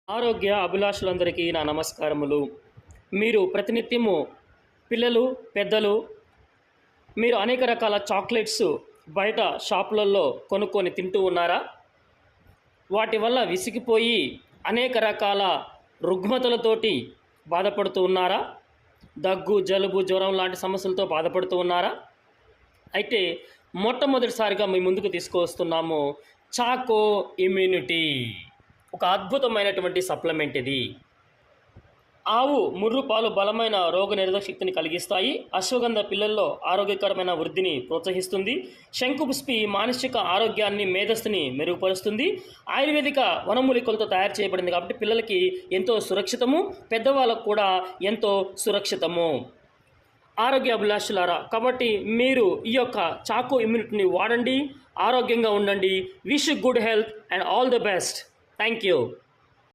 ఆరోగ్య అభిలాషులందరికీ నా నమస్కారములు. మీరు ప్రతినిత్యము పిల్లలు, పెద్దలు మీరు అనేక రకాల చాక్లెట్స్ బయట షాపులలో కొనుక్కొని తింటూ ఉన్నారా? వాటి వల్ల విసిగిపోయి అనేక రకాల రుగ్మతలతోటి బాధపడుతూ ఉన్నారా? దగ్గు, జలుబు, జ్వరం లాంటి సమస్యలతో బాధపడుతూ ఉన్నారా? అయితే మొట్టమొదటిసారిగా మీ ముందుకు తీసుకువస్తున్నాము చాకో ఇమ్యూనిటీ. ఒక అద్భుతమైనటువంటి సప్లిమెంట్ ఇది. ఆవు ముర్రు పాలు బలమైన రోగనిరోధక శక్తిని కలిగిస్తాయి. అశ్వగంధ పిల్లల్లో ఆరోగ్యకరమైన వృద్ధిని ప్రోత్సహిస్తుంది. శంకుపుష్పి మానసిక ఆరోగ్యాన్ని, మేధస్సుని మెరుగుపరుస్తుంది. ఆయుర్వేదిక వనమూలికలతో తయారు చేయబడింది కాబట్టి పిల్లలకి ఎంతో సురక్షితము, పెద్దవాళ్ళకు కూడా ఎంతో సురక్షితము. ఆరోగ్య అభిలాషులారా, కాబట్టి మీరు ఈ యొక్క చాకో ఇమ్యూనిటీని వాడండి, ఆరోగ్యంగా ఉండండి. Wish good health and all the best. Thank you.